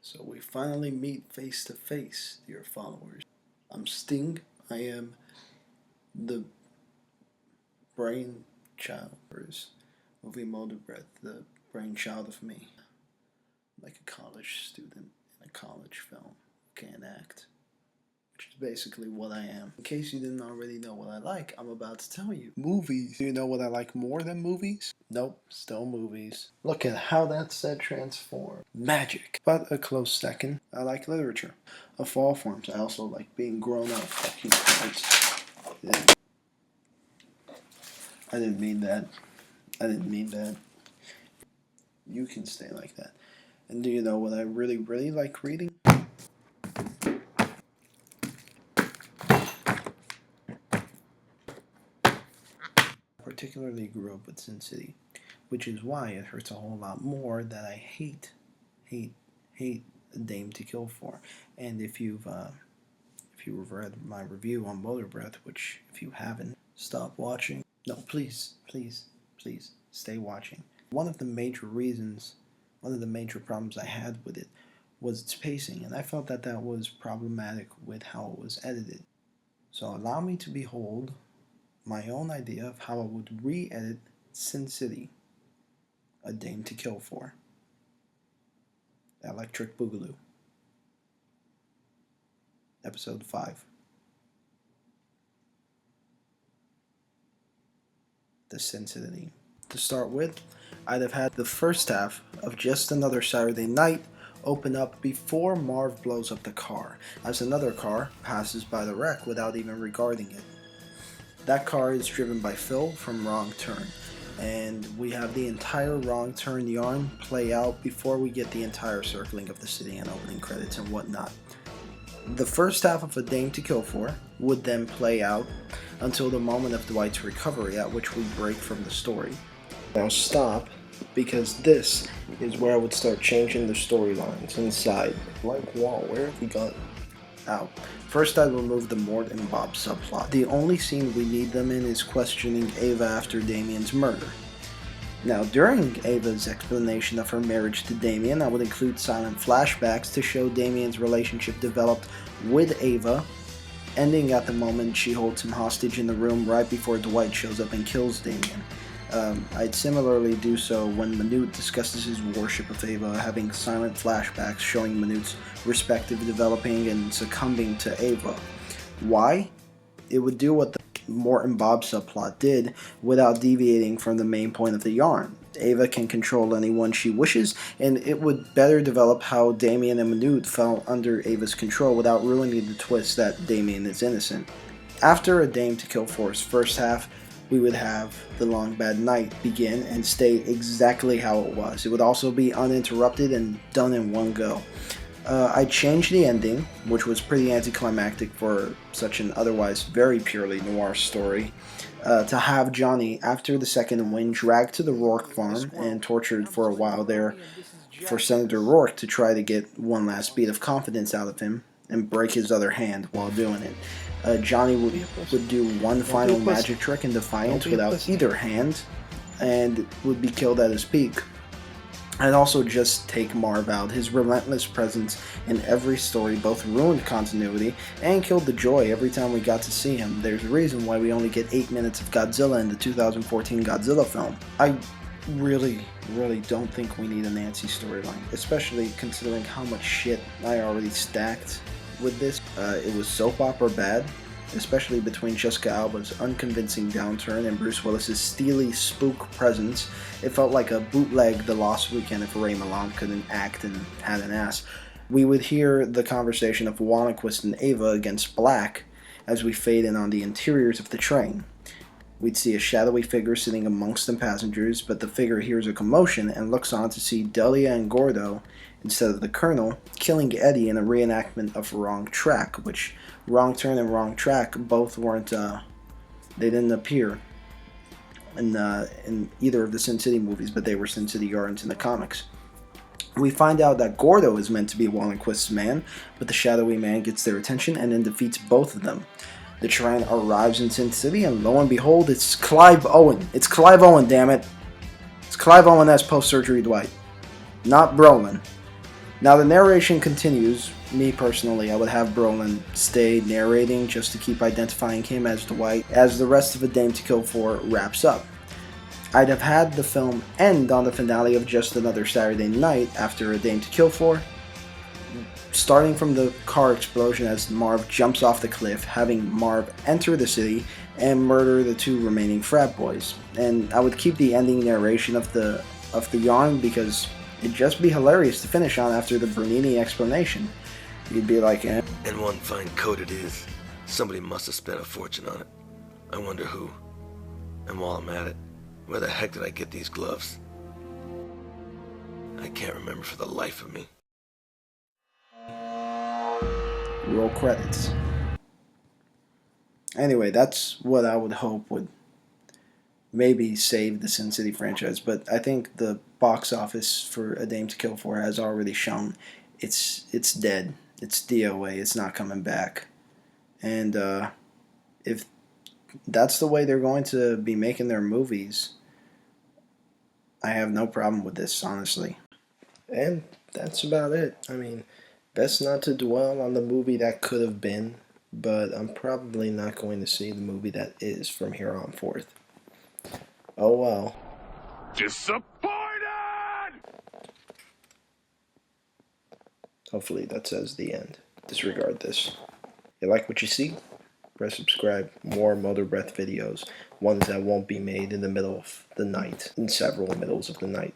So we finally meet face to face, dear followers. I'm Sting. I am the brainchild of Motorbreath, the brainchild of me. Like a college student in a college film who can't act. Which is basically what I am. In case you didn't already know what I like, I'm about to tell you. Movies. Do you know what I like more than movies? Nope, still movies. Look at how that set transformed. Magic. But a close second, I like literature. Of all forms, I also like being grown up. Fuck you, Christ. I didn't mean that. I didn't mean that. You can stay like that. And do you know what I really, really like reading? Particularly grew up with Sin City, which is why it hurts a whole lot more that I hate Dame to Kill For. And if you've read my review on Motorbreath, which if you haven't, stop watching. No, please stay watching. One of the major problems I had with it was its pacing, and I felt that was problematic with how it was edited. So allow me to behold my own idea of how I would re-edit Sin City, A Dame to Kill For. Electric Boogaloo. Episode 5. The Sin City. To start with, I'd have had the first half of Just Another Saturday Night open up before Marv blows up the car, as another car passes by the wreck without even regarding it. That car is driven by Phil from Wrong Turn, and we have the entire Wrong Turn yarn play out before we get the entire circling of the city and opening credits and whatnot. The first half of A Dame to Kill For would then play out until the moment of Dwight's recovery, at which we break from the story. Now stop, because this is where I would start changing the storylines inside. Like, wow, where have we gone? Out. First, I'd remove the Mort and Bob subplot. The only scene we need them in is questioning Ava after Damien's murder. Now, during Ava's explanation of her marriage to Damien, I would include silent flashbacks to show Damien's relationship developed with Ava, ending at the moment she holds him hostage in the room right before Dwight shows up and kills Damien. I'd similarly do so when Manute discusses his worship of Ava, having silent flashbacks showing Manute's respective developing and succumbing to Ava. Why? It would do what the Mort and Bob subplot did without deviating from the main point of the yarn. Ava can control anyone she wishes, and it would better develop how Damien and Manute fell under Ava's control without ruining the twist that Damien is innocent. After A Dame to Kill For's first half, we would have The Long Bad Night begin and stay exactly how it was. It would also be uninterrupted and done in one go. I changed the ending, which was pretty anticlimactic for such an otherwise very purely noir story, to have Johnny, after the second win, dragged to the Rourke farm and tortured for a while there for Senator Rourke to try to get one last beat of confidence out of him and break his other hand while doing it. Johnny would do one final magic trick in defiance without either hand and would be killed at his peak. I'd also just take Marv out. His relentless presence in every story both ruined continuity and killed the joy every time we got to see him. There's a reason why we only get 8 minutes of Godzilla in the 2014 Godzilla film. I really don't think we need a Nancy storyline, especially considering how much shit I already stacked with this. It was soap opera bad, especially between Jessica Alba's unconvincing downturn and Bruce Willis's steely spook presence. It felt like a bootleg The Lost Weekend if Ray Milland couldn't act and had an ass. We would hear the conversation of Wanquist and Ava against Black as we fade in on the interiors of the train. We'd see a shadowy figure sitting amongst the passengers, but the figure hears a commotion and looks on to see Delia and Gordo, instead of the Colonel, killing Eddie in a reenactment of Wrong Track, which Wrong Turn and Wrong Track both weren't, they didn't appear in either of the Sin City movies, but they were Sin City yarns in the comics. We find out that Gordo is meant to be Wallenquist's man, but the shadowy man gets their attention and then defeats both of them. The train arrives in Sin City, and lo and behold, it's Clive Owen. It's Clive Owen, damn it. It's Clive Owen as post-surgery Dwight. Not Brolin. Now the narration continues. Me personally, I would have Brolin stay narrating just to keep identifying him as Dwight as the rest of A Dame to Kill For wraps up. I'd have had the film end on the finale of Just Another Saturday Night after A Dame to Kill For, starting from the car explosion as Marv jumps off the cliff, having Marv enter the city and murder the two remaining frat boys. And I would keep the ending narration of the yarn because it'd just be hilarious to finish on after the Bernini explanation. You'd be like, eh. And one fine coat it is. Somebody must have spent a fortune on it. I wonder who. And while I'm at it, where the heck did I get these gloves? I can't remember for the life of me. Roll credits. Anyway, that's what I would hope would maybe save the Sin City franchise, but I think the box office for A Dame to Kill For has already shown it's dead. It's DOA. It's not coming back. And if that's the way they're going to be making their movies, I have no problem with this, honestly. And that's about it. I mean, best not to dwell on the movie that could have been, but I'm probably not going to see the movie that is from here on forth. Oh well. Disappointed! Hopefully that says the end. Disregard this. You like what you see? Press subscribe. More Motorbreath videos. Ones that won't be made in the middle of the night. In several middles of the night.